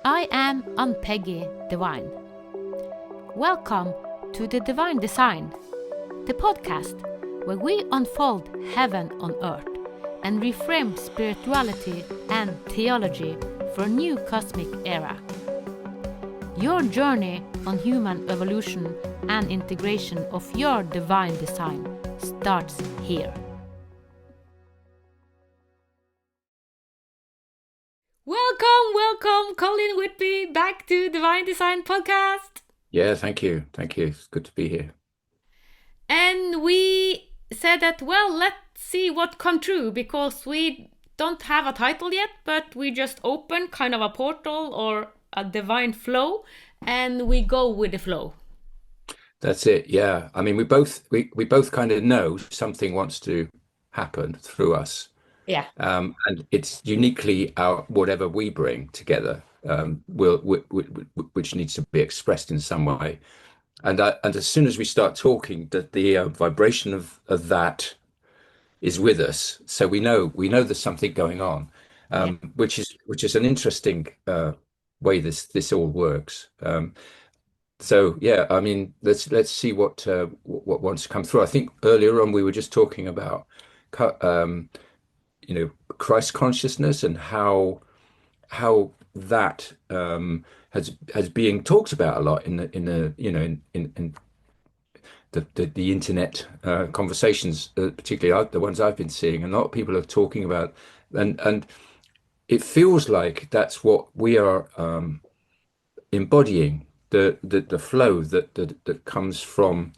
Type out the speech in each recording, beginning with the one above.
I am Ann-Peggy Divine. Welcome to the Divine Design, the podcast where we unfold heaven on earth and reframe spirituality and theology for a new cosmic era. Your journey on human evolution and integration of your divine design starts here. Welcome, Colin Whitby, back to Divine Design Podcast. Yeah, thank you. Thank you. It's good to be here. And we said that, well, let's see what come true, because we don't have a title yet, but we just open kind of a portal or a divine flow, and we go with the flow. That's it. Yeah. I mean, we both kind of know something wants to happen through us. Yeah. And it's uniquely our whatever we bring together, which needs to be expressed in some way. And as soon as we start talking, that the vibration of that is with us. So we know there's something going on, Yeah. which is an interesting way this all works. So yeah, I mean, let's see what wants to come through. I think earlier on we were just talking about um, Christ consciousness and how that has being talked about a lot in the internet conversations, particularly the ones I've been seeing. And a lot of people are talking about, and it feels like that's what we are embodying the flow that comes from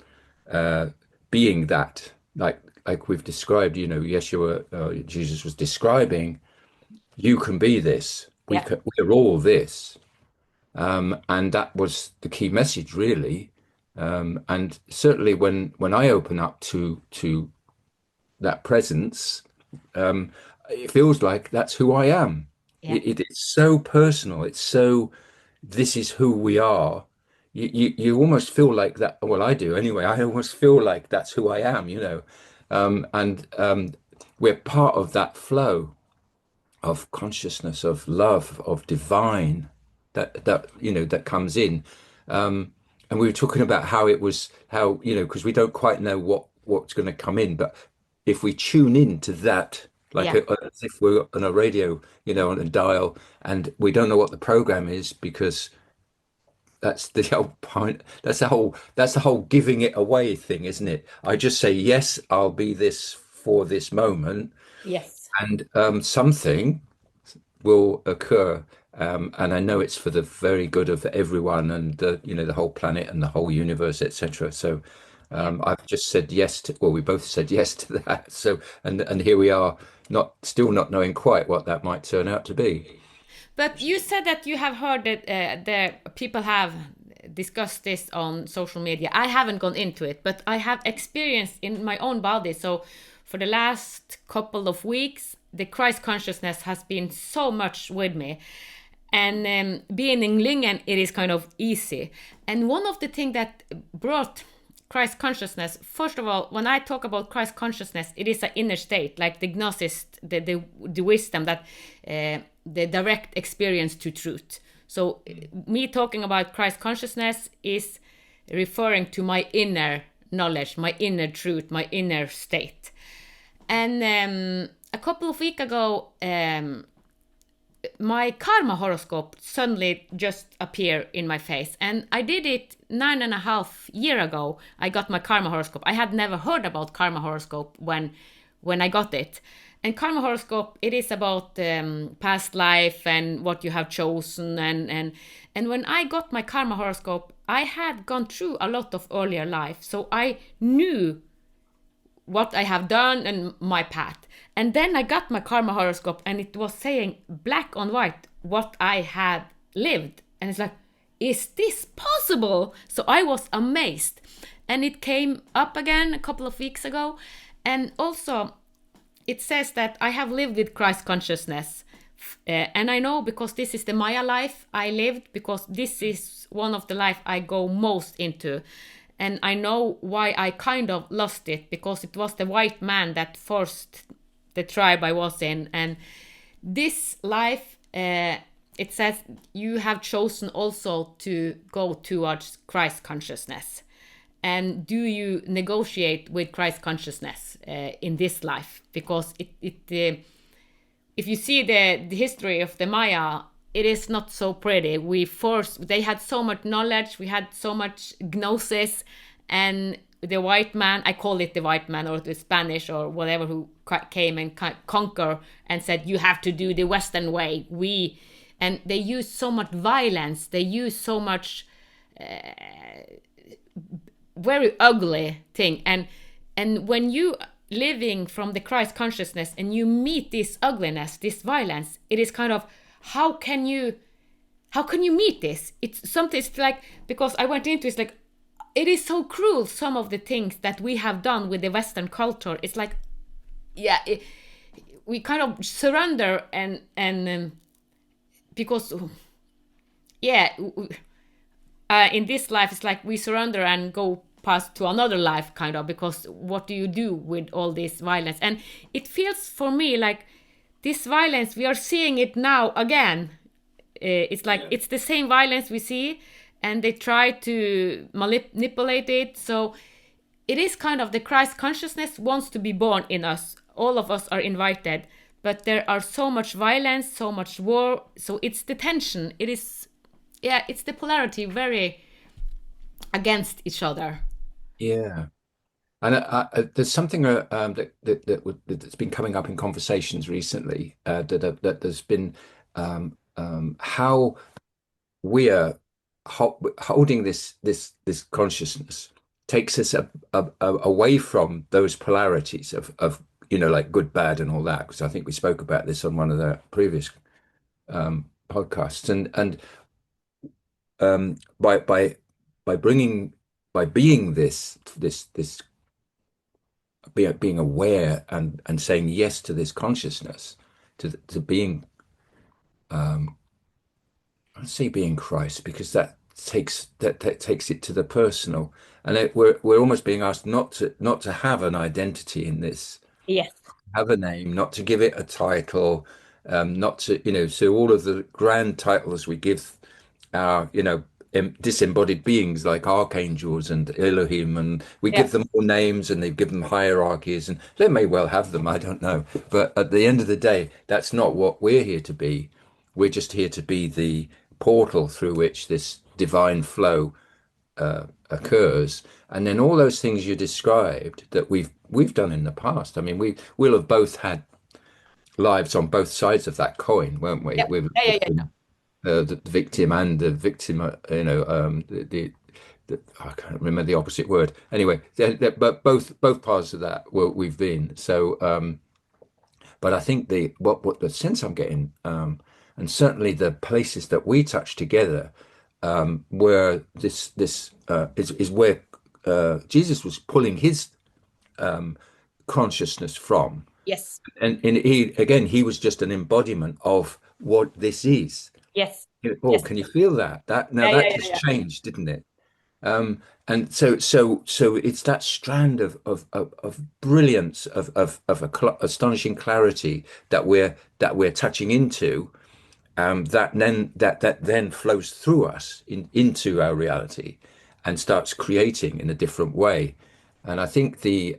being that, like we've described. Yeshua, Jesus was describing, you can be this. Yeah. We're all this. And that was the key message, really. And certainly when I open up to that presence, it feels like that's who I am. Yeah. It's so personal. It's so, this is who we are. You almost feel like that. Well, I do anyway. I almost feel like that's who I am. And we're part of that flow of consciousness, of love, of divine that comes in. And we were talking about how it was, because we don't quite know what's going to come in, but if we tune in to that, like Yeah. as if we're on a radio, on a dial, and we don't know what the program is, because that's the whole point. That's the whole giving it away thing, isn't it? I just say, yes, I'll be this for this moment, Yes. and something will occur. And I know it's for the very good of everyone, and the whole planet and the whole universe, etc. So Yeah. I've just said yes to, well, we both said yes to that. So and here we are, still not knowing quite what that might turn out to be. But you said that you have heard that the people have discussed this on social media. I haven't gone into it, but I have experienced in my own body. So for the last couple of weeks, the Christ consciousness has been so much with me. And being in Lingen, it is kind of easy. And one of the things that brought Christ consciousness, first of all, when I talk about Christ consciousness, it is an inner state, like the gnosis, the wisdom, that the direct experience to truth. So me talking about Christ consciousness is referring to my inner knowledge, my inner truth, my inner state. And a couple of weeks ago, my karma horoscope suddenly just appeared in my face, and I did it 9.5 years ago. I got my karma horoscope. I had never heard about karma horoscope when I got it. And karma horoscope, it is about past life and what you have chosen, and when I got my karma horoscope, I had gone through a lot of earlier life, so I knew what I have done and my path. And then I got my karma horoscope, and it was saying black on white what I had lived. And it's like, is this possible? So I was amazed. And it came up again a couple of weeks ago. And also, it says that I have lived with Christ consciousness. And I know, because this is the Maya life I lived, because this is one of the life I go most into. And I know why I kind of lost it, because it was the white man that forced the tribe I was in. And this life it says you have chosen also to go towards Christ consciousness. And do you negotiate with Christ consciousness in this life? Because if you see the history of the Maya, it is not so pretty. They had so much knowledge, we had so much gnosis, and the white man, I call it the white man or the Spanish or whatever, who came and conquer and said you have to do the Western way. And they use so much violence. They use so much very ugly thing. And when you living from the Christ consciousness and you meet this ugliness, this violence, it is kind of how can you meet this? It's something. It's like, because I went into it's like, it is so cruel, some of the things that we have done with the Western culture. It's like, yeah, we kind of surrender and because yeah, in this life it's like we surrender and go past to another life, kind of, because what do you do with all this violence? And it feels for me like this violence, we are seeing it now again. It's like it's the same violence we see, and they try to manipulate it. So it is kind of the Christ consciousness wants to be born in us. All of us are invited, but there are so much violence, so much war. So it's the tension. It is, yeah, it's the polarity, very against each other. Yeah. And there's something that's been coming up in conversations recently, that there's been how we are holding this consciousness takes us away from those polarities of like good, bad, and all that. Because I think we spoke about this on one of the previous podcasts, and by bringing by being this being aware and saying yes to this consciousness, to being, I'd say being Christ, because that takes it to the personal, and we're almost being asked not to have an identity in this, Yes. have a name, not to give it a title, not to, so all of the grand titles we give our, disembodied beings like archangels and Elohim, and we Yeah. give them all names and they give them hierarchies, and they may well have them, I don't know. But at the end of the day, that's not what we're here to be. We're just here to be the portal through which this divine flow occurs. And then all those things you described that we've done in the past. I mean, we'll have both had lives on both sides of that coin, won't we? Yeah. We've Yeah. Yeah. Yeah. been the victim and the victim, I can't remember the opposite word. Anyway, but both parts of that we've been. So, but I think what the sense I'm getting, and certainly the places that we touch together, where this is where Jesus was pulling his consciousness from, Yes. and he was just an embodiment of what this is. Yes. Oh, Yes. can you feel that? Now Yeah. Yeah. that Yeah. just Yeah. changed, didn't it? And so it's that strand of brilliance, of astonishing clarity that we're touching into, that then flows through us into our reality and starts creating in a different way. And I think the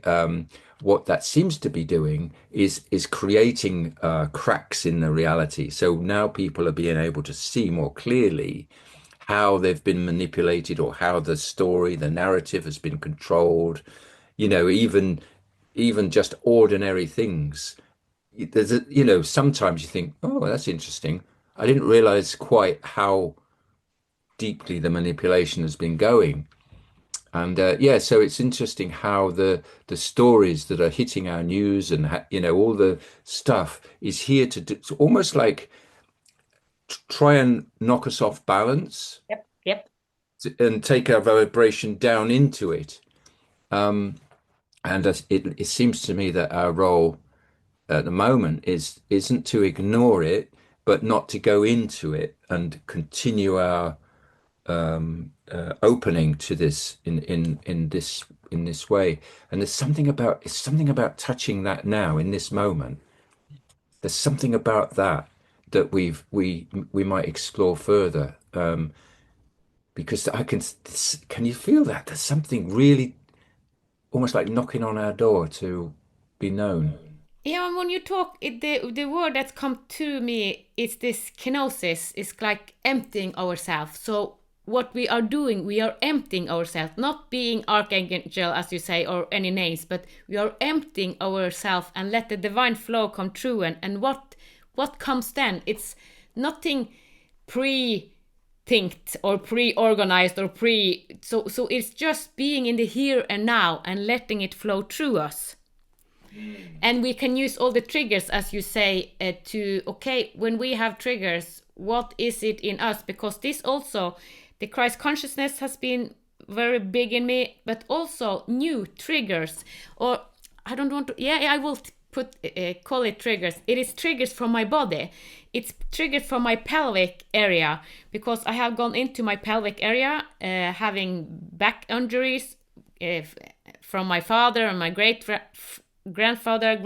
what that seems to be doing is creating cracks in the reality. So now people are being able to see more clearly how they've been manipulated, or how the story, the narrative has been controlled. Even just ordinary things. Sometimes you think, oh, that's interesting. I didn't realize quite how deeply the manipulation has been going. And yeah, so it's interesting how the stories that are hitting our news, and all the stuff is here to do, it's almost like try and knock us off balance, Yep. Yep. and take our vibration down into it. And it seems to me that our role at the moment isn't to ignore it, but not to go into it, and continue our opening to this in this way. And it's something about touching that now in this moment. There's something about that that we might explore further. Because I can you feel that? There's something really almost like knocking on our door to be known. Yeah, and when you talk, the word that's come to me is this kenosis. It's like emptying ourselves. So what we are doing, we are emptying ourselves, not being archangel as you say or any names, but we are emptying ourselves and let the divine flow come true. And what comes then? It's nothing pre-thinked or pre-organized or so it's just being in the here and now and letting it flow through us. And we can use all the triggers as you say to okay, when we have triggers, what is it in us? Because this also, the Christ consciousness has been very big in me, but also new triggers, or I don't want to, yeah, I will put call it triggers. It is triggers from my body. It's triggered from my pelvic area, because I have gone into my pelvic area having back injuries from my father and my great grandfather,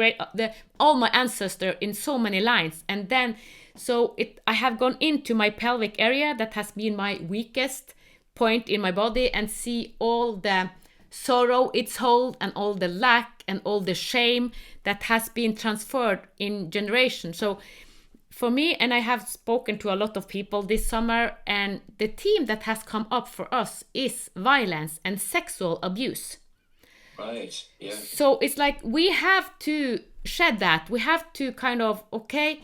all my ancestors in so many lines. And then so I have gone into my pelvic area that has been my weakest point in my body, and see all the sorrow it's hold and all the lack and all the shame that has been transferred in generations. So for me, and I have spoken to a lot of people this summer, and the theme that has come up for us is violence and sexual abuse. Right. Yeah. So it's like we have to shed that. We have to kind of, okay,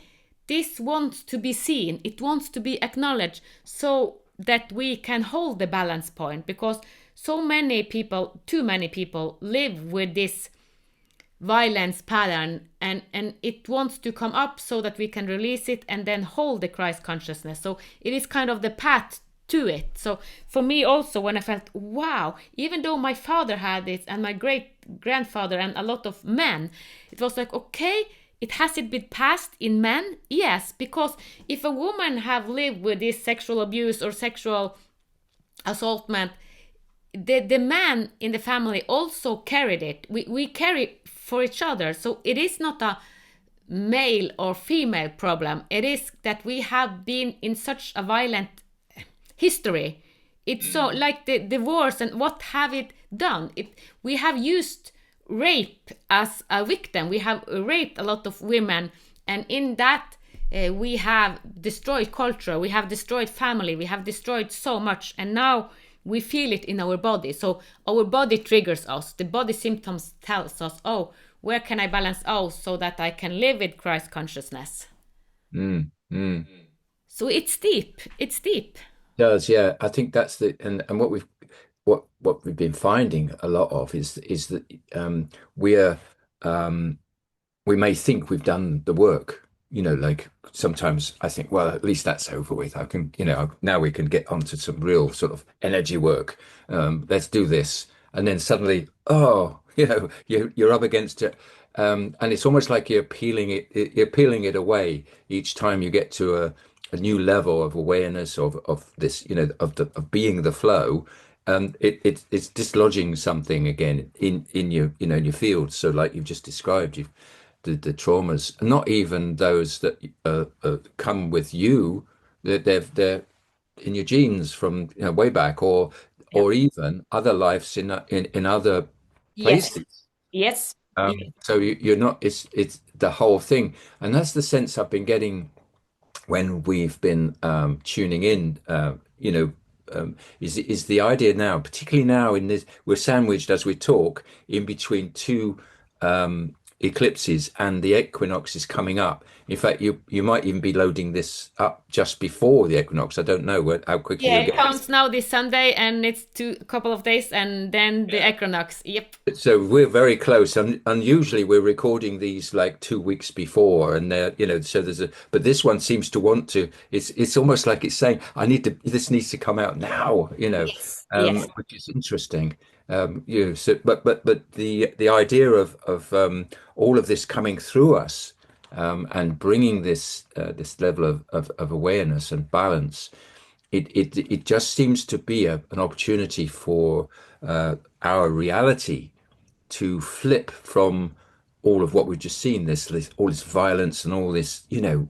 this wants to be seen, it wants to be acknowledged, so that we can hold the balance point. Because so many people, too many people, live with this violence pattern, and it wants to come up so that we can release it and then hold the Christ consciousness. So it is kind of the path to it. So for me also, when I felt wow, even though my father had this and my great grandfather and a lot of men, it was like okay, it has it been passed in men? Yes, because if a woman have lived with this sexual abuse or sexual assaultment, the man in the family also carried it. We carry for each other. So it is not a male or female problem. It is that we have been in such a violent history. It's so like the divorce, and what have it done? We have used rape as a victim. We have raped a lot of women, and in that we have destroyed culture, we have destroyed family, we have destroyed so much, and now we feel it in our body. So our body triggers us. The body symptoms tells us, oh, where can I balance out so that I can live with Christ consciousness? Mm, mm. So it's deep. It's deep. Does, yeah. I think that's and what we've been finding a lot of is that we're um we may think we've done the work, like sometimes I think, well, at least that's over with. I can, now we can get onto some real sort of energy work. Let's do this. And then suddenly, oh, you're up against it. And it's almost like you're peeling it away each time you get to a new level of awareness of this, of being the flow. It's dislodging something again in your, in your field. So like you've just described, the traumas, not even those that come with you, they're in your genes from way back, Yeah. or even other lives in other Yes. places. Yes. Yeah. So you're not. It's the whole thing, and that's the sense I've been getting when we've been tuning in. Is the idea now, particularly now in this, we're sandwiched as we talk in between two eclipses, and the equinox is coming up. In fact, you might even be loading this up just before the equinox. I don't know how quickly Yeah, you'll it get. comes now this Sunday, and it's a couple of days, and then the equinox. Yep. So we're very close, and usually we're recording these like 2 weeks before, and so but this one seems to want to. It's almost like it's saying, this needs to come out now, Yes. Yes. which is interesting. So, but the idea of all of this coming through us, and bringing this level of awareness and balance, it just seems to be an opportunity for our reality to flip from all of what we've just seen, all this violence and all this,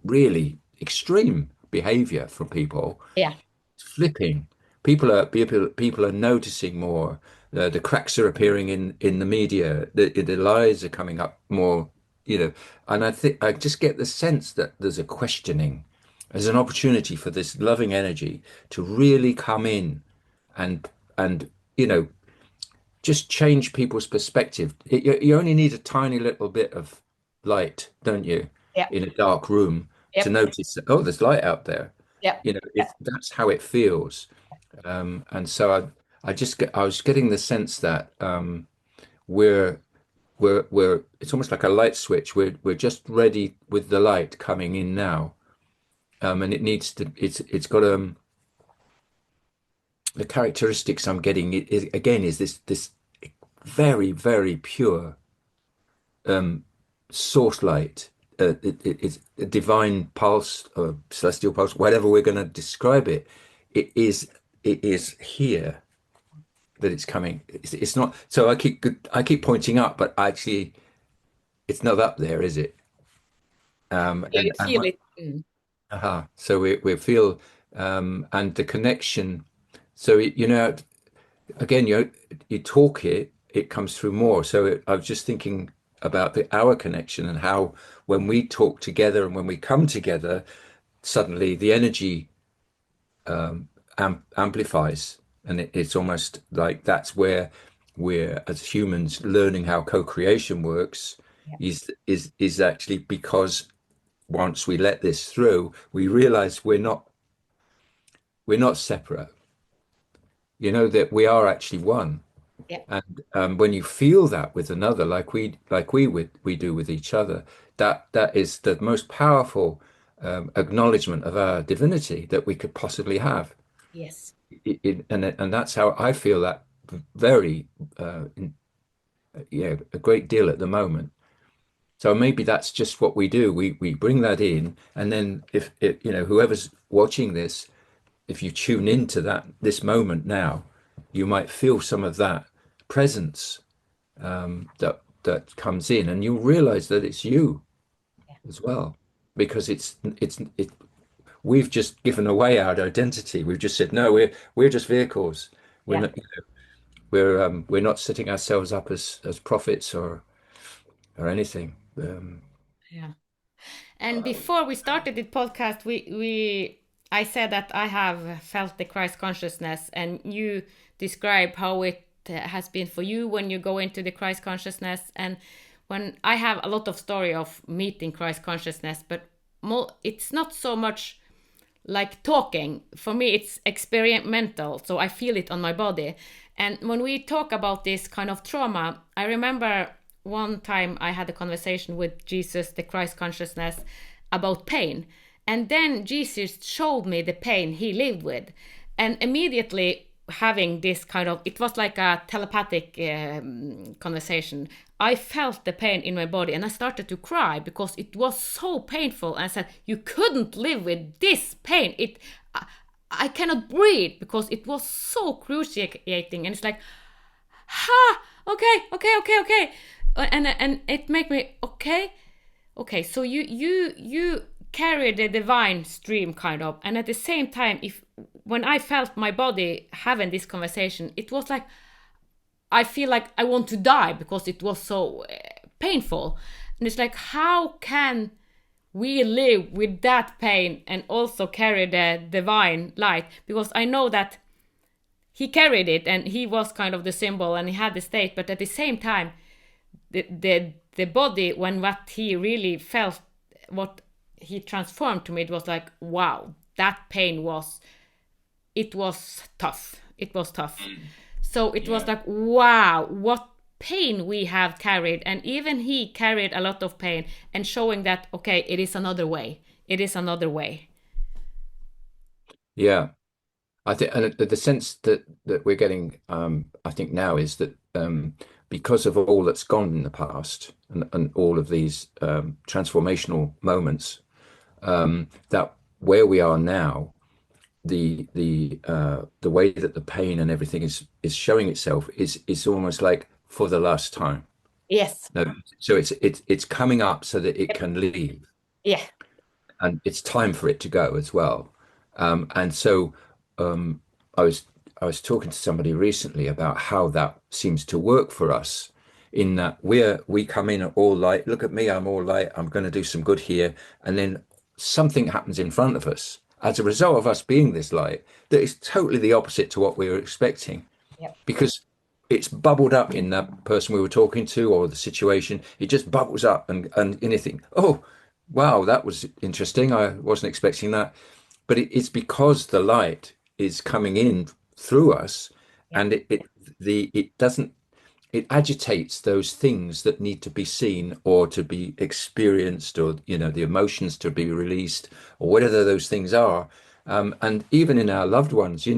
really extreme behavior from people. Yeah. It's flipping. People are noticing more. The cracks are appearing in the media. The lies are coming up more, you know. And I think I just get the sense that there's a questioning. There's an opportunity for this loving energy to really come in and and you know just change people's perspective. You only need a tiny little bit of light, don't you, Yeah. in a dark room to Yep. notice that, oh, there's light out there. Yep. If that's how it feels. And so I was getting the sense that we're it's almost like a light switch. We're just ready with the light coming in now. And it needs to it's got the characteristics I'm getting again is this very, very pure source light. It's a divine pulse or celestial pulse, whatever we're going to describe it. It is it is here that it's coming. It's not. So I keep pointing up, but actually, it's not up there, is it? You And feel what, it. Mm. so we feel and the connection. So again, you talk it, it comes through more. So I was just thinking about our connection and how when we talk together and when we come together, suddenly the energy amplifies, and it's almost like that's where we're as humans learning how co-creation works. Yeah. Is actually because once we let this through, we realize we're not separate. That we are actually one. Yeah. And when you feel that with another, we do with each other, that is the most powerful acknowledgement of our divinity that we could possibly have. Yes. And that's how I feel that very, a great deal at the moment. So maybe that's just what we do. We bring that in, and then if whoever's watching this, if you tune into this moment now, you might feel some of that presence that comes in, and you'll realize that it's you Yeah. as well, because we've just given away our identity. We've just said no, we're just vehicles. We're Yeah. not we're not setting ourselves up as prophets or anything. Yeah. And before we started the podcast, we I said that I have felt the Christ consciousness, and you describe how it has been for you when you go into the Christ consciousness. And when I have a lot of story of meeting Christ consciousness, but it's not so much like talking. For me, it's experimental, so I feel it on my body. And when we talk about this kind of trauma, I remember one time I had a conversation with Jesus, the Christ consciousness, about pain. And then Jesus showed me the pain he lived with. And immediately, having this kind of, it was like a telepathic conversation. I felt the pain in my body and I started to cry because it was so painful. And I said, you couldn't live with this pain. I cannot breathe because it was so cruciating. And it's like, ha, okay. And it made me, okay. So you carry the divine stream kind of, and at the same time, if when I felt my body having this conversation, it was like I feel like I want to die because it was so painful. And it's like, how can we live with that pain and also carry the divine light? Because I know that he carried it and he was kind of the symbol and he had the state, but at the same time, the body, when what he really felt, what he transformed to me, it was like, wow, that pain was, it was tough. It was tough. So it was Yeah. like, wow, what pain we have carried. And even he carried a lot of pain, and showing that, okay, it is another way. It is another way. Yeah. I think, and the sense that we're getting, I think now is that because of all that's gone in the past and all of these transformational moments, that where we are now, the way that the pain and everything is showing itself is almost like for the last time. Yes. No, so it's coming up so that it can leave. Yeah. and it's time for it to go as well. And so um, I was I was talking to somebody recently about how that seems to work for us, in that we come in all light. Look at me, I'm all light. I'm going to do some good here, and then something happens in front of us as a result of us being this light that is totally the opposite to what we were expecting, Yep. because it's bubbled up in that person we were talking to or the situation. It just bubbles up, and anything. Oh, wow, that was interesting. I wasn't expecting that. But it's because the light is coming in through us, Yep. and it doesn't, it agitates those things that need to be seen or to be experienced, or the emotions to be released, or whatever those things are. And even in our loved ones, you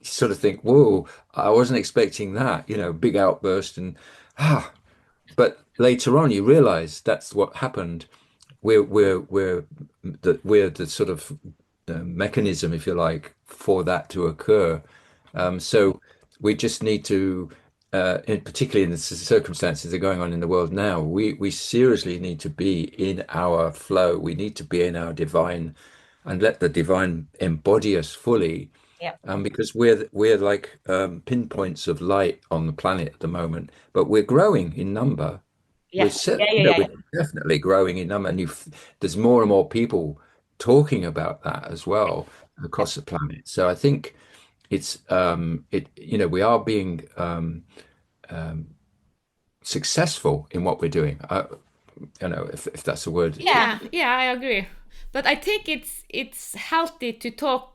sort of think, whoa, I wasn't expecting that, big outburst, and ah, but later on you realize that's what happened. We're the sort of mechanism, if you like, for that to occur. So we just need to, particularly in the circumstances that are going on in the world now, we seriously need to be in our flow. We need to be in our divine, and let the divine embody us fully, Yep. because we're like pinpoints of light on the planet at the moment, but we're growing in number. We're Yeah. Yeah. Yeah. we're Yeah. definitely growing in number, and there's more and more people talking about that as well Yep. across the planet. So I think we are being successful in what we're doing. If that's a word. Yeah. Yeah. I agree. But I think it's healthy to talk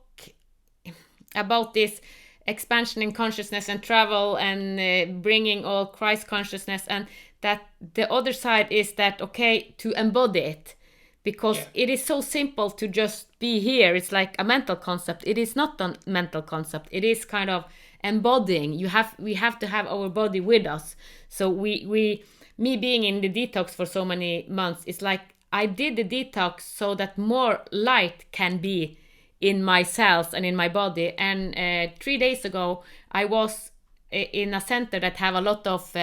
about this expansion in consciousness and travel and bringing all Christ consciousness, and that the other side is that okay to embody it, because it is so simple to just be here. It's like a mental concept. It is not a mental concept. It is kind of embodying. We have to have our body with us. So we me being in the detox for so many months, it's like I did the detox so that more light can be in my cells and in my body. And 3 days ago, I was in a center that have a lot of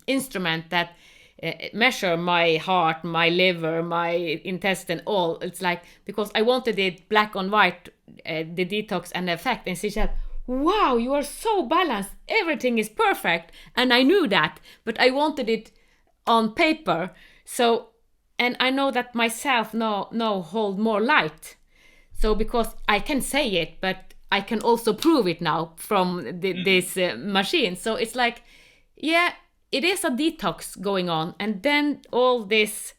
instrument that measure my heart, my liver, my intestine, all. It's like, because I wanted it black on white, the detox and the effect. And she said, wow, you are so balanced. Everything is perfect. And I knew that, but I wanted it on paper. So, and I know that myself now hold more light. So because I can say it, but I can also prove it now from this machine. So it's like, yeah, it is a detox going on, and then all this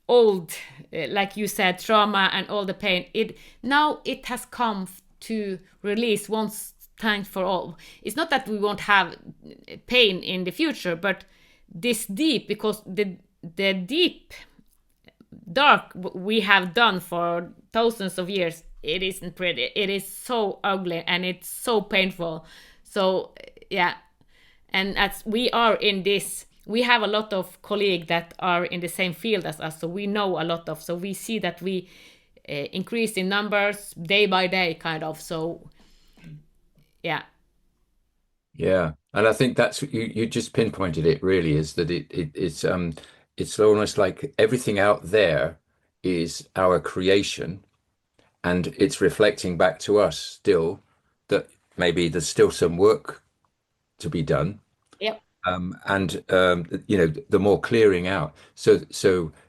old, like you said, trauma and all the pain. It has come to release once time for all. It's not that we won't have pain in the future, but this deep, because the deep dark we have done for thousands of years, it isn't pretty. It is so ugly and it's so painful. So yeah, and as we are in this, we have a lot of colleagues that are in the same field as us, so we know a lot of, so we see that we increase in numbers day by day, kind of. So yeah. Yeah, and I think that's you just pinpointed it, really, is that it's almost like everything out there is our creation, and it's reflecting back to us still that maybe there's still some work to be done. Yep. And the more clearing out. So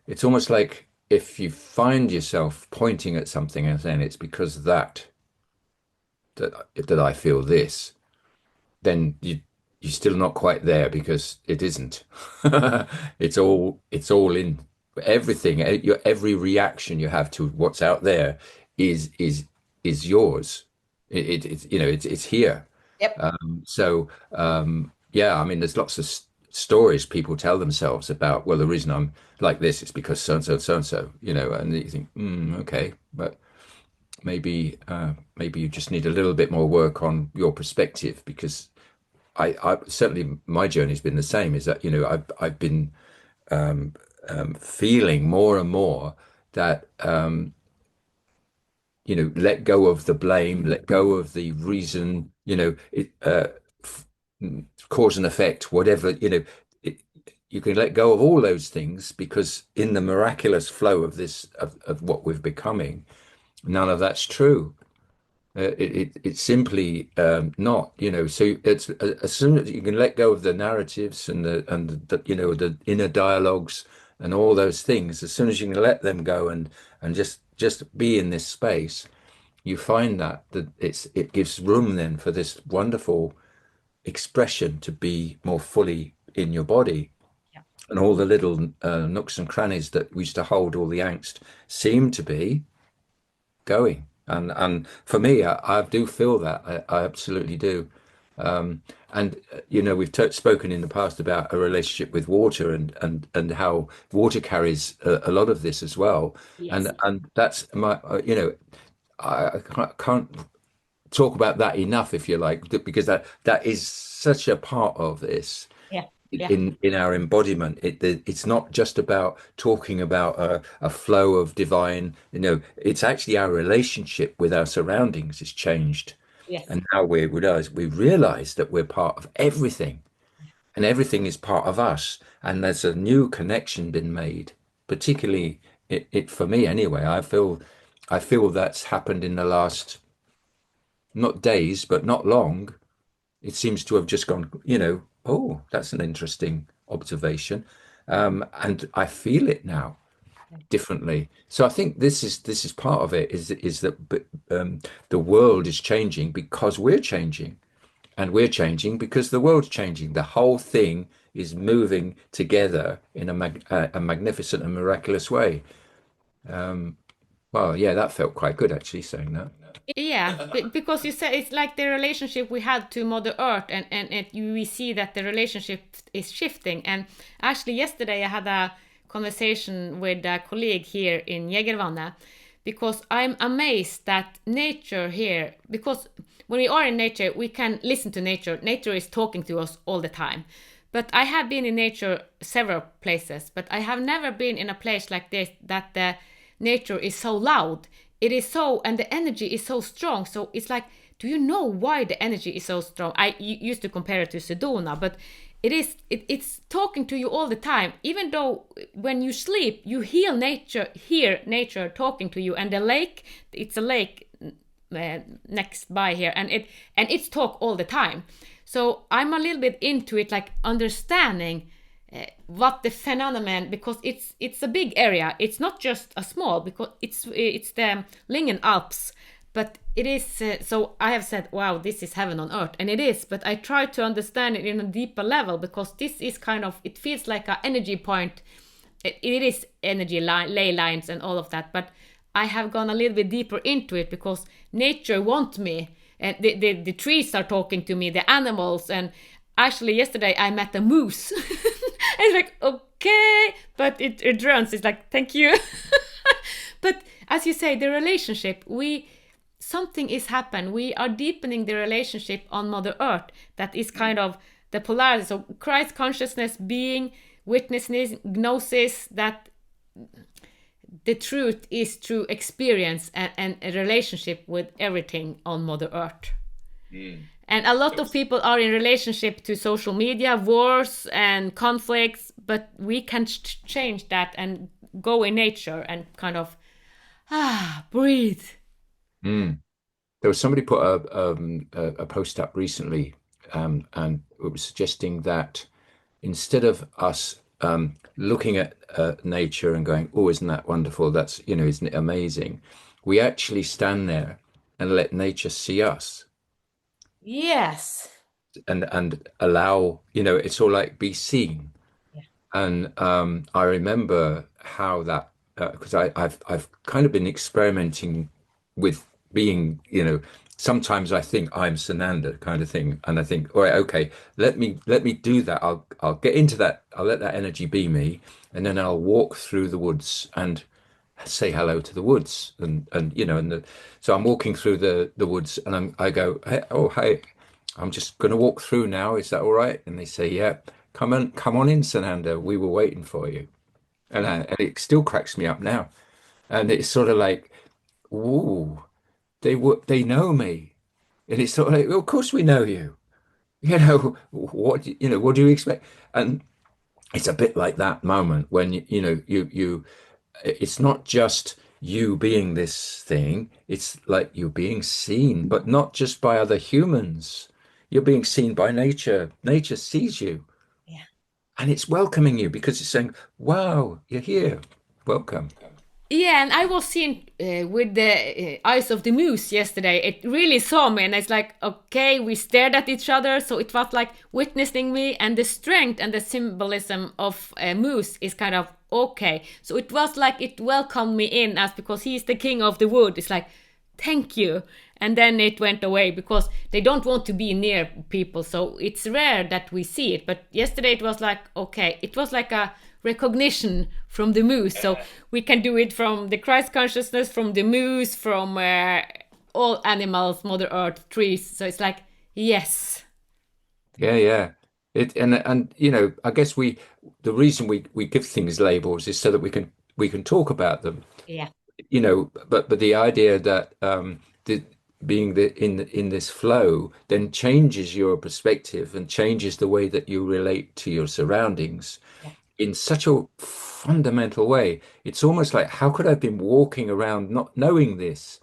it's almost like if you find yourself pointing at something and saying it's because of that I feel this, then you're still not quite there, because it isn't. It's all in everything. Your every reaction you have to what's out there is yours. It's here. Yep. Yeah, I mean, there's lots of stories people tell themselves about, well, the reason I'm like this is because so and so, and you think, okay, but maybe you just need a little bit more work on your perspective, because I certainly, my journey's been the same. Is that I've been feeling more and more that let go of the blame, let go of the reason, cause and effect, whatever, you can let go of all those things because in the miraculous flow of this of what we're becoming, none of that's true. It's simply not, So it's as soon as you can let go of the narratives and the inner dialogues and all those things, as soon as you can let them go and just be in this space, you find that it gives room then for this wonderful expression to be more fully in your body. Yeah. And all the little nooks and crannies that used to hold all the angst seem to be going. And for me, I do feel that I absolutely do. And we've spoken in the past about a relationship with water and how water carries a lot of this as well. Yes. And that's my I can't talk about that enough, if you like, because that is such a part of this Yeah. Yeah. in our embodiment. It's not just about talking about a flow of divine, it's actually our relationship with our surroundings is changed. Yes. And now we realize that we're part of everything and everything is part of us. And there's a new connection been made, particularly it for me anyway. I feel that's happened in the last not days, but not long. It seems to have just gone, oh, that's an interesting observation. And I feel it now differently. So I think this is part of it is that the world is changing because we're changing, and we're changing because the world's changing. The whole thing is moving together in a magnificent and miraculous way. Well, yeah, that felt quite good actually saying that. Yeah, because you said it's like the relationship we had to Mother Earth, we see that the relationship is shifting. And actually, yesterday I had a conversation with a colleague here in Jägervanne, because I'm amazed that nature here, because when we are in nature, we can listen to nature. Nature is talking to us all the time. But I have been in nature several places, but I have never been in a place like this that the nature is so loud. It is so, and the energy is so strong. So it's like, do you know why the energy is so strong? I used to compare it to Sedona, but it's talking to you all the time. Even though when you sleep, you hear nature talking to you, and the lake, it's a lake next by here, and it's talk all the time. So I'm a little bit into it, like understanding what the phenomenon, because it's a big area. It's not just a small, because it's the Lingen Alps, but it is. So I have said, wow, this is heaven on earth, and it is. But I try to understand it in a deeper level, because this is kind of, it feels like an energy point. It is energy ley lines and all of that, but I have gone a little bit deeper into it because nature wants me, and the trees are talking to me, the animals. And actually yesterday I met a moose. It's like, okay, but it runs. It's like, thank you. But as you say, the relationship, something is happened. We are deepening the relationship on Mother Earth. That is kind of the polarities. So Christ consciousness, being, witnessing, gnosis, that the truth is through experience and a relationship with everything on Mother Earth. And a lot of people are in relationship to social media, wars and conflicts, but we can change that and go in nature and kind of breathe. Mm. There was somebody put a post up recently, and it was suggesting that instead of us looking at nature and going, "Oh, isn't that wonderful? That's, isn't it amazing?" We actually stand there and let nature see us Yes. and allow, it's all like be seen. Yeah. And I remember how that because I've kind of been experimenting with being, sometimes I think I'm Sananda kind of thing, and I think, all right, okay, let me do that. I'll get into that. I'll let that energy be me, and then I'll walk through the woods and say hello to the woods, so I'm walking through the woods, and I go, hey, oh hey, I'm just going to walk through now. Is that all right? And they say, yeah, come on in, Sananda. We were waiting for you. And it still cracks me up now. And it's sort of like, ooh, they know me. And it's sort of like, well, of course we know you. What do you expect? And it's a bit like that moment when you it's not just you being this thing, it's like you're being seen, but not just by other humans. You're being seen by nature. Nature sees you Yeah. and it's welcoming you because it's saying, wow, you're here, welcome. Yeah, and I was seeing with the eyes of the moose yesterday. It really saw me, and it's like, okay, we stared at each other, so it was like witnessing me, and the strength and the symbolism of a moose is kind of okay. So it was like it welcomed me in as because he's the king of the wood. It's like, thank you. And then it went away because they don't want to be near people, so it's rare that we see it. But yesterday it was like, okay, it was like a recognition from the moose. So we can do it from the Christ consciousness, from the moose, from all animals, Mother Earth, trees. So it's like, yes. Yeah, yeah. It and I guess the reason we give things labels is so that we can talk about them. Yeah. But the idea that being in this flow then changes your perspective and changes the way that you relate to your surroundings Yeah. in such a fundamental way. It's almost like, how could I have been walking around not knowing this?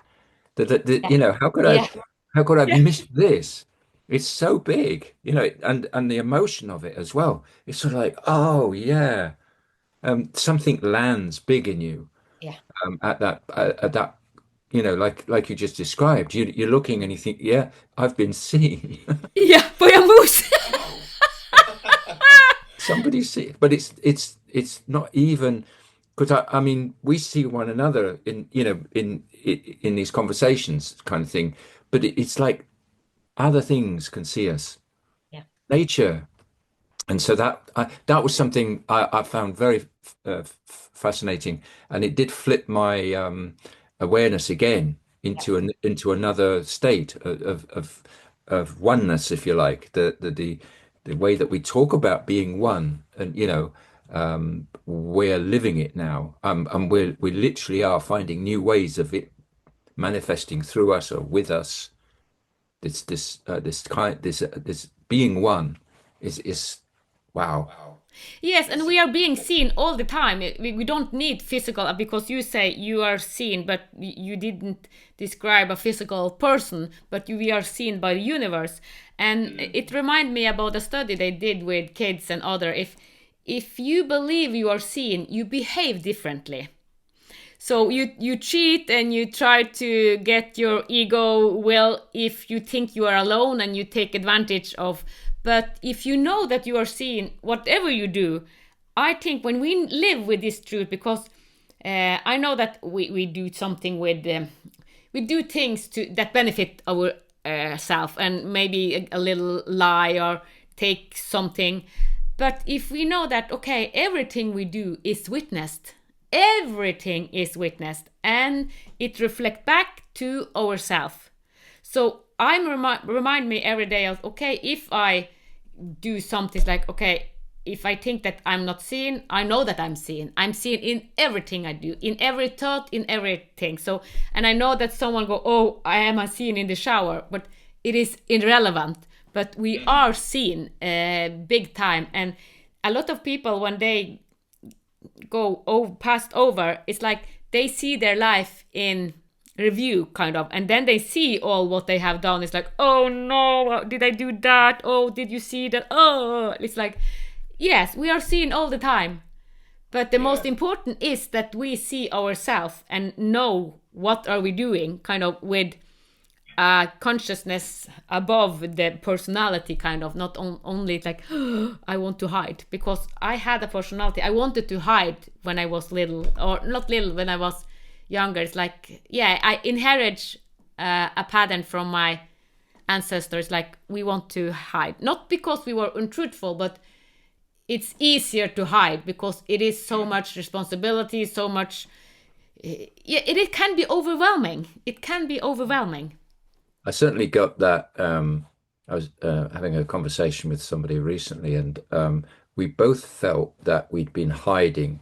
Yeah. How could Yeah. I have missed this? It's so big, and the emotion of it as well. It's sort of like, oh yeah, something lands big in you Yeah. at that, like you just described. You're looking and you think, yeah, I've been seen. Yeah. By a moose. Somebody see, but it's not even because I mean we see one another in these conversations kind of thing, but it's like other things can see us, Yeah. nature. And so that was something I found very fascinating, and it did flip my awareness again Yeah. into another state of oneness, if you like. The way that we talk about being one, and we're living it now, and we literally are finding new ways of it manifesting through us or with us. This being one is wow. Yes, and we are being seen all the time. We don't need physical because you say you are seen, but you didn't describe a physical person, but we are seen by the universe. And it reminded me about a study they did with kids and other. If you believe you are seen, you behave differently. So you cheat and you try to get your ego well if you think you are alone and you take advantage of. But if you know that you are seen, whatever you do, I think when we live with this truth, because I know that we do something with we do things that benefit our self, and maybe a little lie or take something. But if we know that, okay, everything we do is witnessed, everything is witnessed, and it reflects back to ourself. So I'm remind me every day of, okay, if I do something like, okay, if I think that I'm not seen, I know that I'm seen. I'm seen in everything I do, in every thought, in everything. So, and I know that someone go, oh, I am seen in the shower, but it is irrelevant. But we are seen big time, and a lot of people when they go over, past over, it's like they see their life in review kind of, and then they see all what they have done. It's like, oh no, did I do that? Oh, did you see that? Oh, it's like, yes, we are seen all the time, but the most important is that we see ourselves and know what are we doing kind of with consciousness above the personality kind of, not only like I want to hide, because I had a personality I wanted to hide when I was little, or not little, when I was younger. It's like, yeah, I inherit a pattern from my ancestors, like we want to hide, not because we were untruthful, but it's easier to hide because it is so much responsibility, so much, yeah, it can be overwhelming, it can be overwhelming. I certainly got that. I was having a conversation with somebody recently, and we both felt that we'd been hiding.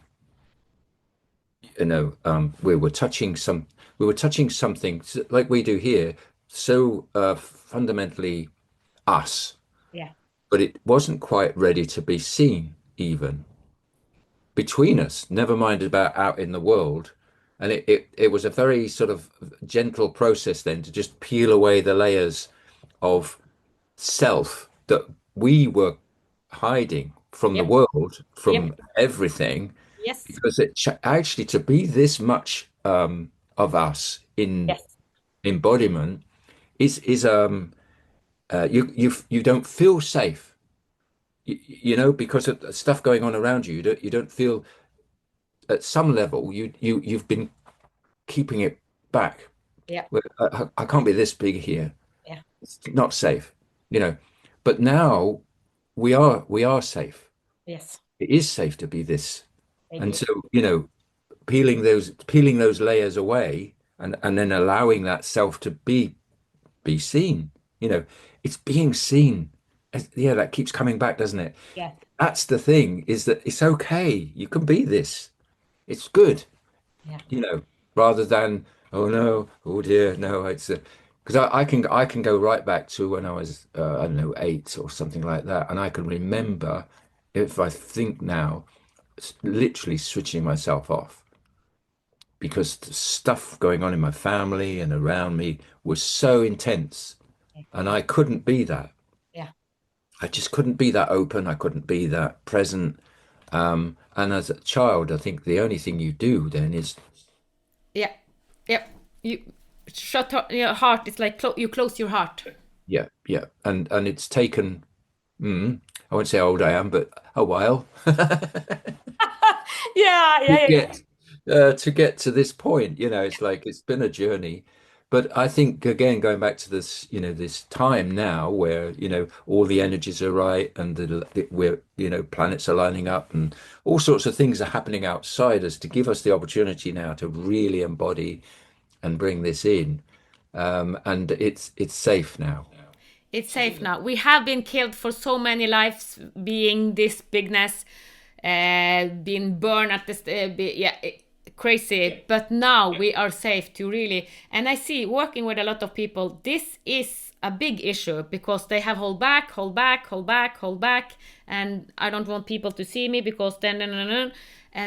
We were touching something like we do here, so fundamentally us, Yeah. but it wasn't quite ready to be seen, even. between us, never mind about out in the world. And it was a very sort of gentle process then to just peel away the layers of self that we were hiding from the Yep. world, Yep. from everything, Yes. because actually to be this much of us in Yes. embodiment is you don't feel safe, because of the stuff going on around you. You don't feel at some level you've been keeping it back. Yeah. Well, I can't be this big here. Yeah. It's not safe, you know. But now we are safe. Yes. It is safe to be this. And Agree. so, peeling those layers away and then allowing that self to be seen. It's being seen. Yeah, that keeps coming back, doesn't it? Yeah. That's the thing, is that it's okay. You can be this. It's good, Yeah. you know, rather than, oh no, oh dear, no, it's because I can go right back to when I was I don't know, 8 or something like that, and I can remember, if I think now, literally switching myself off because the stuff going on in my family and around me was so intense, and I couldn't be that. Yeah. I just couldn't be that open. I couldn't be that present. And as a child, I think the only thing you do then is, Yeah. Yeah. You shut your heart. It's like you close your heart. yeah, yeah. And it's taken, I won't say how old I am, but a while Yeah. to Yeah. Yeah. get to this point. It's like it's been a journey. But I think, again, going back to this, this time now where, all the energies are right, and we're, planets are lining up, and all sorts of things are happening outside us to give us the opportunity now to really embody and bring this in. And it's safe now. It's safe now. We have been killed for so many lives, being this bigness, being burned at this, yeah, crazy. But now we are safe to really. And I see working with a lot of people, this is a big issue because they have hold back, hold back, hold back, hold back, and I don't want people to see me because then,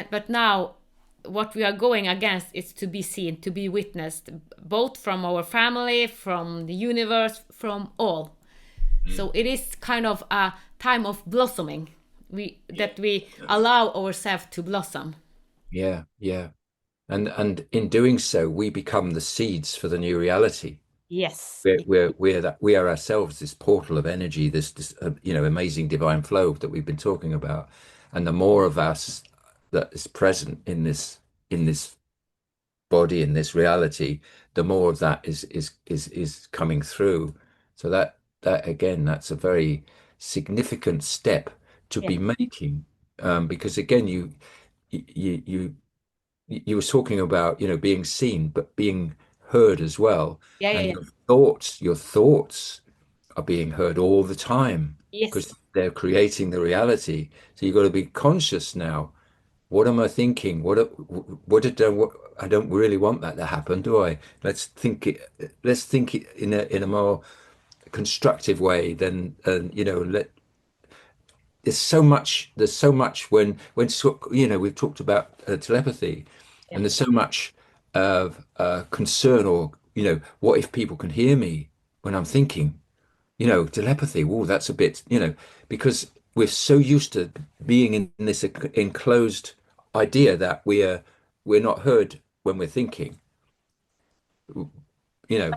but now what we are going against is to be seen, to be witnessed, both from our family, from the universe, from all. So it is kind of a time of blossoming. We allow ourselves to blossom. Yeah, yeah. And in doing so, we become the seeds for the new reality. Yes. We are ourselves this portal of energy, this amazing divine flow that we've been talking about. And the more of us that is present in this body, in this reality, the more of that is coming through. So that again, that's a very significant step to Yeah. be making, because again, you you you were talking about, being seen, but being heard as well. Yeah. Yeah. And Yeah. your thoughts are being heard all the time Yes. because they're creating the reality. So you've got to be conscious now. What am I thinking? What I don't really want that to happen, do I? Let's think it in a more constructive way than, let there's so much we've talked about telepathy, Yeah. and there's so much of concern, or what if people can hear me when I'm thinking, telepathy. Oh, that's a bit, because we're so used to being in this enclosed idea that we're not heard when we're thinking, But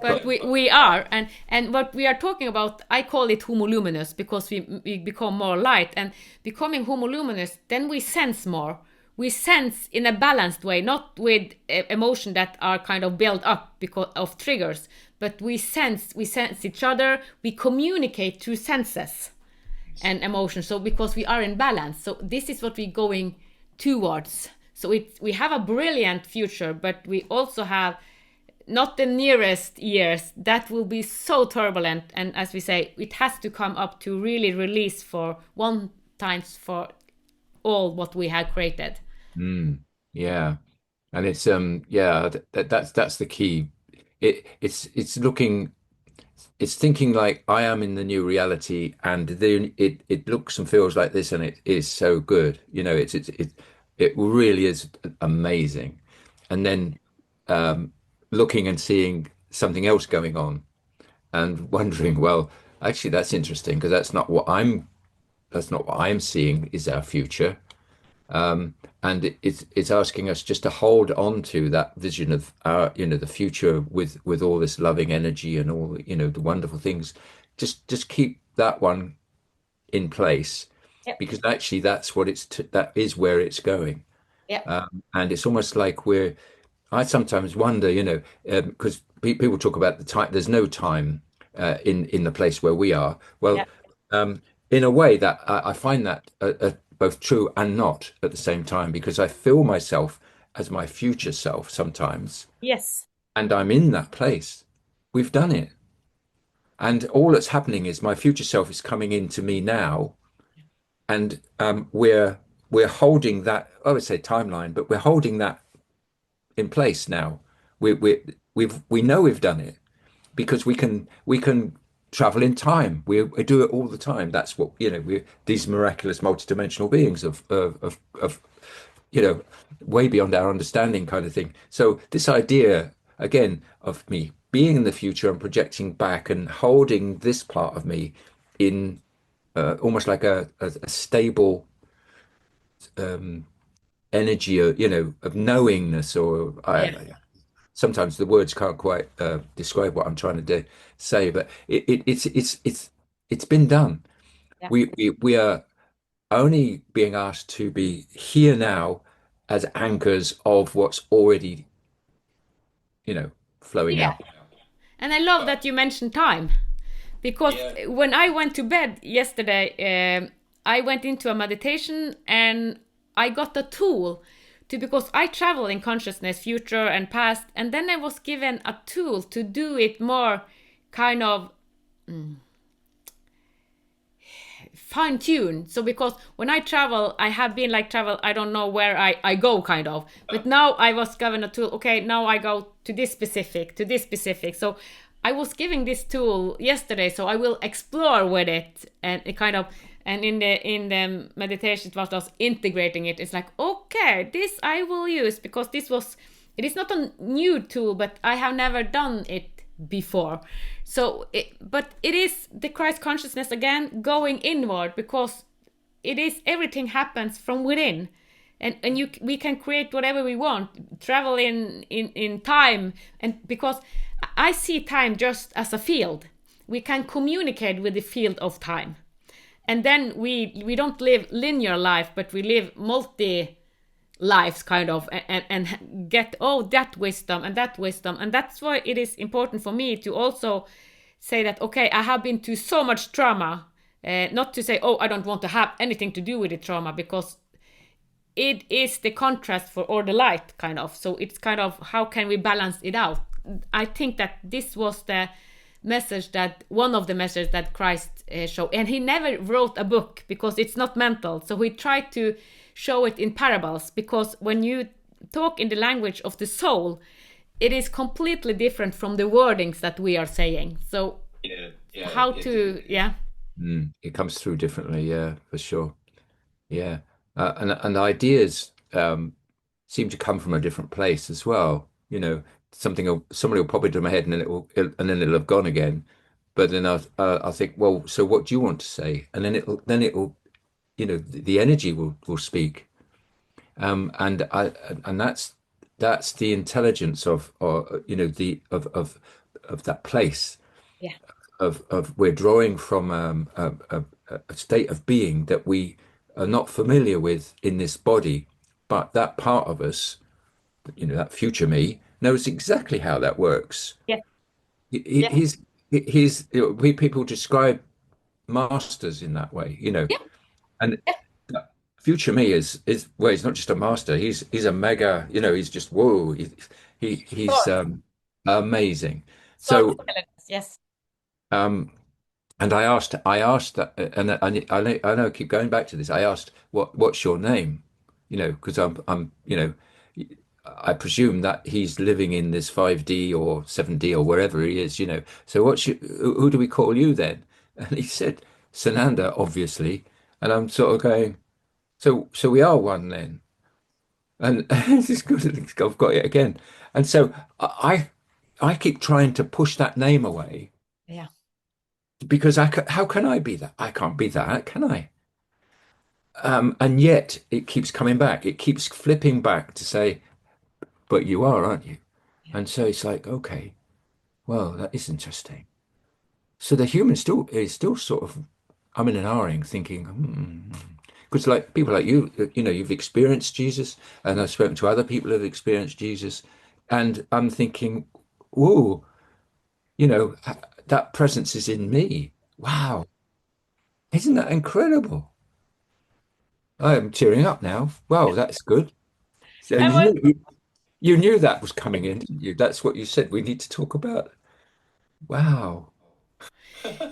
but we are, and what we are talking about, I call it homoluminous because we become more light, and becoming homoluminous, then we sense more. We sense in a balanced way, not with emotion that are kind of built up because of triggers, but we sense each other. We communicate through senses and emotions. So because we are in balance, so this is what we're going towards. So we have a brilliant future, but we also have not the nearest years that will be so turbulent, and as we say, it has to come up to really release for one times for all what we have created. yeah. And it's yeah, that's the key. It's thinking like I am in the new reality, and then it looks and feels like this, and it is so good. It really is amazing. And then um, looking and seeing something else going on and wondering, well, actually, that's interesting because that's not what I'm seeing is our future. And it's asking us just to hold on to that vision of our, the future with all this loving energy and all, the wonderful things. Just keep that one in place Yep. because actually that is where it's going. Yep. And it's almost like I sometimes wonder, because people talk about the time, there's no time in the place where we are. Well, Yep. in a way that I find that both true and not at the same time, because I feel myself as my future self sometimes, Yes. and I'm in that place. We've done it. And all that's happening is my future self is coming into me now, and we're holding that, I would say timeline, but we're holding that in place now. We know we've done it because we can travel in time. We do it all the time. That's what we're these miraculous multidimensional beings of way beyond our understanding kind of thing. So this idea again of me being in the future and projecting back and holding this part of me in almost like a stable energy, of knowingness, or Yeah. sometimes the words can't quite describe what I'm trying to say, but it's been done. Yeah. We are only being asked to be here now as anchors of what's already, flowing Yeah. out. And I love that you mentioned time because when I went to bed yesterday, I went into a meditation and I got a tool to because I travel in consciousness, future and past, and then I was given a tool to do it more kind of fine tuned. So because when I travel, I have been like travel, I don't know where I go kind of. But now I was given a tool, okay, now I go to this specific, to this specific. So I was giving this tool yesterday, so I will explore with it and it kind of and in the meditation it was just integrating it. It's like, okay, this I will use because this was it is not a new tool, but I have never done it before. But it is the Christ consciousness again going inward because it is everything happens from within, and we can create whatever we want, travel in time, and because I see time just as a field, we can communicate with the field of time, and then we don't live linear life, but we live multi lives kind of and get that wisdom and that wisdom, and that's why it is important for me to also say that okay, I have been through so much trauma, not to say I don't want to have anything to do with the trauma because it is the contrast for or the light kind of, so it's kind of how can we balance it out. I think that this was the message that one of the messages that Christ showed, and he never wrote a book because it's not mental, so he tried to show it in parables because when you talk in the language of the soul, it is completely different from the wordings that we are saying. So how to It comes through differently, yeah, for sure. Yeah, and ideas seem to come from a different place as well. Somebody will pop into my head, and then it'll have gone again. But then I'll think, well, so what do you want to say? And then it'll the energy will speak. And that's the intelligence of or the of that place yeah of we're drawing from a state of being that we are not familiar with in this body, but that part of us, that future me, knows exactly how that works. yeah He, yeah he's people describe masters in that way, yeah and yeah future me is well, he's not just a master. He's a mega. He's just whoa. He's source amazing. source So intelligence, yes. um, and I asked that, and I know, I keep going back to this. I asked, what's your name? Because I presume that he's living in this 5D or 7D or wherever he is. So who do we call you then? And he said Sananda, obviously. And I'm sort of going. So we are one then. And it's good. I've got it again. And so I keep trying to push that name away Yeah. because how can I be that? I can't be that, can I? And yet it keeps coming back. It keeps flipping back to say, but you are, aren't you? Yeah. And so it's like, okay, well, that is interesting. So the human still is still sort of, I'm in an ahhing thinking, because like people like you know, you've experienced Jesus, and I've spoken to other people who have experienced Jesus, and I'm thinking, whoa, you know, that presence is in me. Wow, isn't that incredible? I'm tearing up now. Wow, that's good. So And what you knew that was coming in, didn't you? That's what you said. We need to talk about. Wow.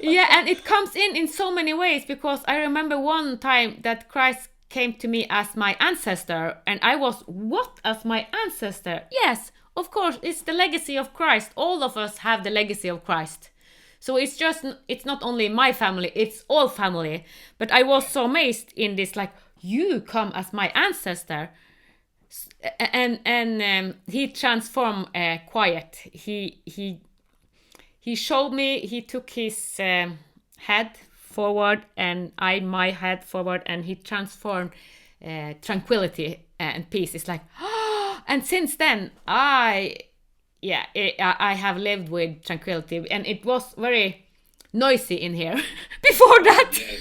Yeah, and it comes in so many ways, because I remember one time that Christ came to me as my ancestor, and I was, what, as my ancestor? Yes, of course, it's the legacy of Christ. All of us have the legacy of Christ. So it's not only my family, it's all family. But I was so amazed in this, like, you come as my ancestor. And he transformed quiet. He showed me, he took his head forward and I my head forward, and he transformed tranquility and peace. It's like, oh, and since then I have lived with tranquility, and it was very noisy in here before that. Yes,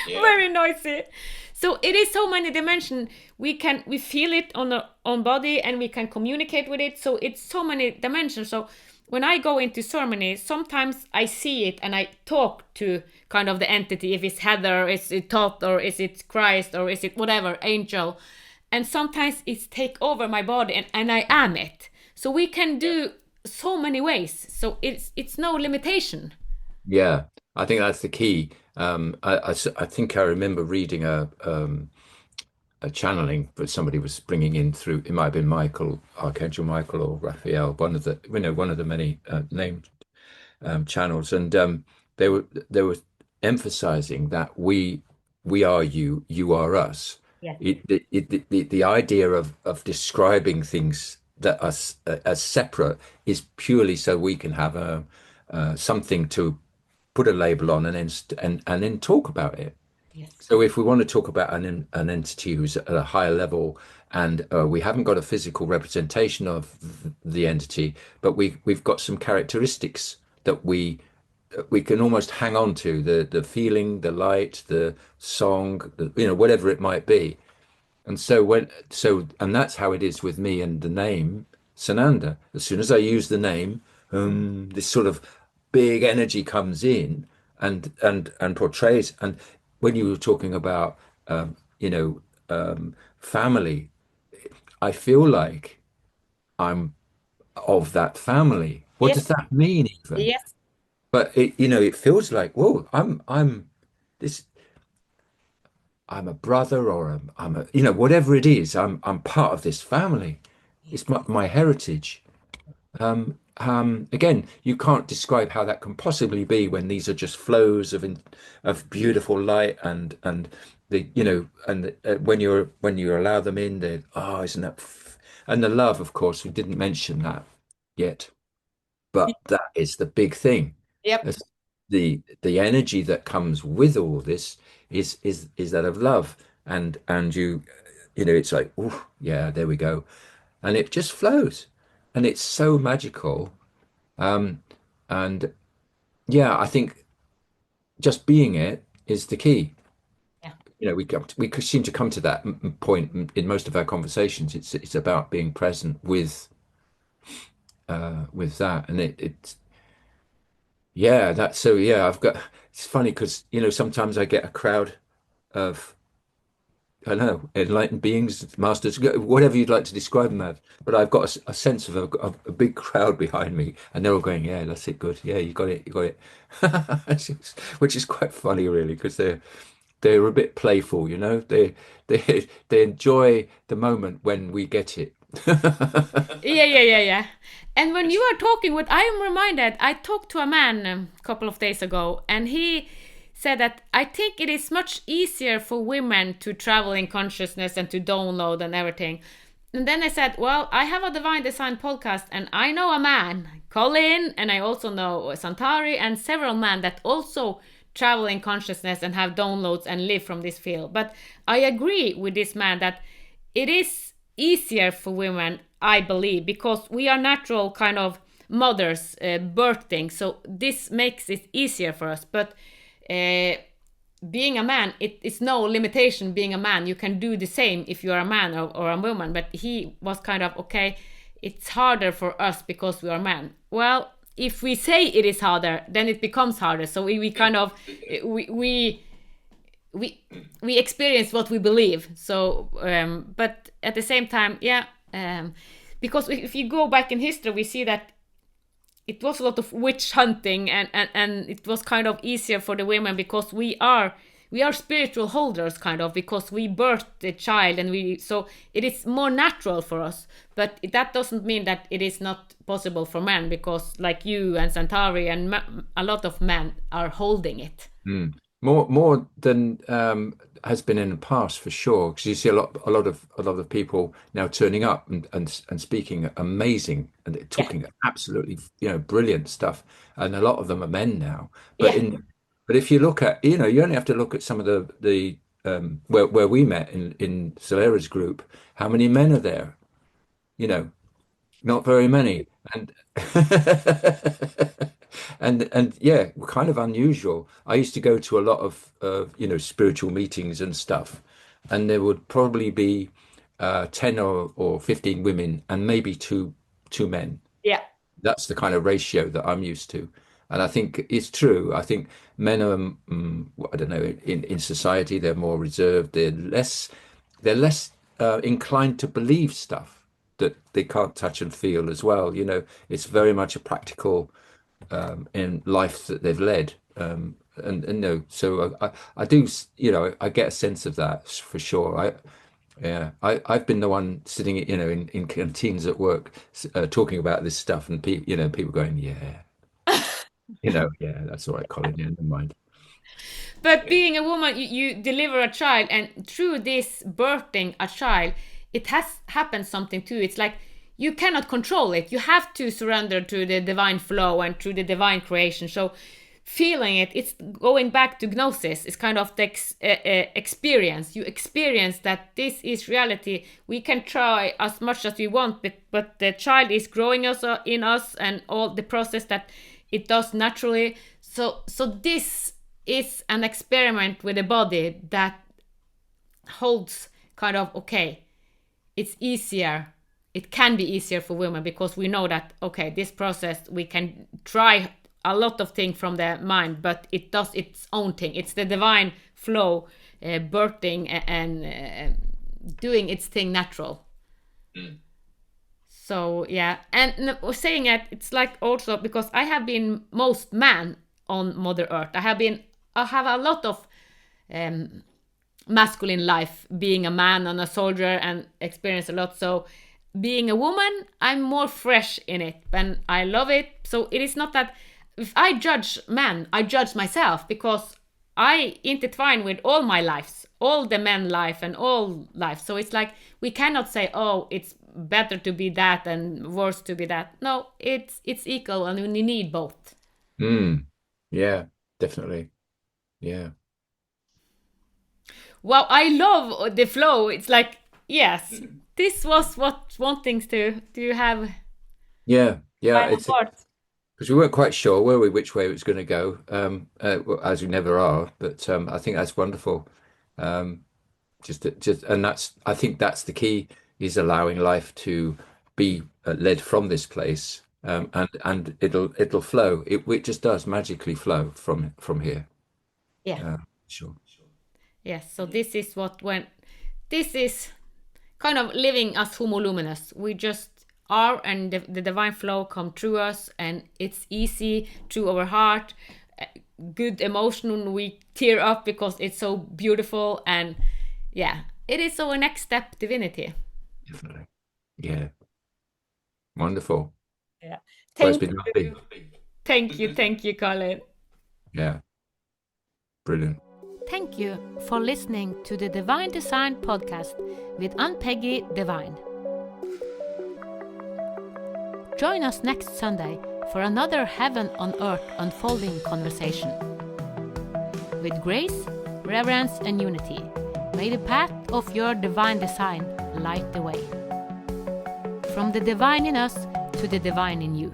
yeah, yeah. Very noisy. So it is so many dimensions. We feel it on our own body, and we can communicate with it. So it's so many dimensions. So when I go into ceremony, sometimes I see it and I talk to kind of the entity. If it's Heather, is it Thoth, or is it Christ, or is it whatever angel, and sometimes it's take over my body, and I am it. So we can do so many ways. So it's no limitation. Yeah, I think that's the key. I think I remember reading a channeling that somebody was bringing in through. It might have been Michael, Archangel Michael, or Raphael, one of the one of the many named channels, and they were emphasizing that we are you, you are us. Yes. The idea of describing things that us as separate is purely so we can have a something to put a label on, and then talk about it. Yes. So if we want to talk about an entity who's at a higher level, and we haven't got a physical representation of the entity, but we've got some characteristics that we can almost hang on to, the feeling, the light, the song, whatever it might be. And and that's how it is with me and the name Sananda. As soon as I use the name, this sort of big energy comes in and portrays. And when you were talking about, you know, family, I feel like I'm of that family. What Yes. does that mean even? Yes. But it feels like, whoa, I'm this. I'm a brother, or I'm a, whatever it is, I'm part of this family. It's my heritage. Again, you can't describe how that can possibly be when these are just flows of beautiful light, and the and when you allow them in, they isn't that and the love, of course, we didn't mention that yet, but that is the big thing. Yep. As the energy that comes with all this is that of love, and it's like, oh yeah, there we go, and it just flows, and it's so magical. And yeah, I think just being it is the key. Yeah. We seem to come to that point in most of our conversations. It's about being present with that, and it's yeah, that's so yeah. I've got It's funny because sometimes I get a crowd of, I don't know, enlightened beings, masters, whatever you'd like to describe them as. But I've got a sense of a big crowd behind me, and they're all going, "Yeah, that's it, good. Yeah, you got it, you got it," which is quite funny, really, because they're a bit playful, they enjoy the moment when we get it. Yeah. And when you are talking, what I am reminded, I talked to a man a couple of days ago, and he said that I think it is much easier for women to travel in consciousness and to download and everything. And then I said, well, I have a Divine Design podcast and I know a man, Colin, and I also know Santari and several men that also travel in consciousness and have downloads and live from this field. But I agree with this man that it is easier for women, I believe, because we are natural kind of mothers, birthing. So this makes it easier for us. But being a man, it's no limitation being a man. You can do the same if you are a man or a woman. But he was kind of, okay, it's harder for us because we are men. Well, if we say it is harder, then it becomes harder. So we kind of, we we experience what we believe. So but at the same time, yeah, because if you go back in history, we see that it was a lot of witch hunting, and it was kind of easier for the women because we are spiritual holders, kind of, because we birthed the child, and we, so it is more natural for us. But that doesn't mean that it is not possible for men, because like you and Santari and a lot of men are holding it. Mm. More than has been in the past for sure. Because you see a lot of people now turning up and speaking amazing and they're Yeah, talking absolutely brilliant stuff, and a lot of them are men now. But yeah, in but if you look at you only have to look at some of the where we met in Solera's group. How many men are there? You know, not very many, and and yeah, kind of unusual. I used to go to a lot of spiritual meetings and stuff, and there would probably be 10 or 15 women and maybe two men. yeah, That's the kind of ratio that I'm used to. And I think it's true. I think men are, I don't know, in society, they're more reserved. They're less inclined to believe stuff that they can't touch and feel as well. It's very much a practical in life that they've led. And no, so I do, I get a sense of that for sure. Yeah, I've been the one sitting, in canteens at work, talking about this stuff, and people going, yeah, yeah, that's all right, Colin. Yeah, never mind. but being a woman, you deliver a child, and through this birthing a child, it has happened something too. It's like you cannot control it. You have to surrender to the divine flow and to the divine creation. So feeling it, it's going back to gnosis. It's kind of the experience. You experience that this is reality. We can try as much as we want, but the child is growing us in us, and all the process that it does naturally. So this is an experiment with a body that holds kind of, okay, it's easier, it can be easier for women, because we know that, okay, this process, we can try a lot of things from the mind, but it does its own thing. It's the divine flow, birthing and doing its thing natural. So yeah, and saying that, it's like also because I have been most man on Mother Earth. I have a lot of um, masculine life, being a man and a soldier, and experience a lot. So being a woman, I'm more fresh in it, and I love it. So it is not that if I judge men, I judge myself, because I intertwine with all my lives, all the men life and all life. So it's like we cannot say, oh, it's better to be that and worse to be that. No, it's equal, and we need both. Mm, yeah, definitely. Yeah. Wow, I love the flow. It's like, yes, this was what one things to have Yeah, yeah. final It's thoughts. because we weren't quite sure, were we, which way it was going to go, well, as we never are. But I think that's wonderful. Um, and I think that's the key, is allowing life to be led from this place, and it'll flow. It just does magically flow from here. Yeah. Sure. Yes. So this is what when this is kind of living as homo luminous. We just are, and the divine flow come through us, and it's easy through our heart. Good emotion, we tear up because it's so beautiful, and yeah, it is our next step divinity. Definitely. Yeah. Wonderful. Yeah. Well, it's Thank been lovely. you, thank you, Colin. Yeah. Brilliant. Thank you for listening to the Divine Design podcast with Ann-Peggy Divine. Join us next Sunday for another Heaven on Earth unfolding conversation. With grace, reverence and unity, may the path of your divine design light the way. From the divine in us to the divine in you.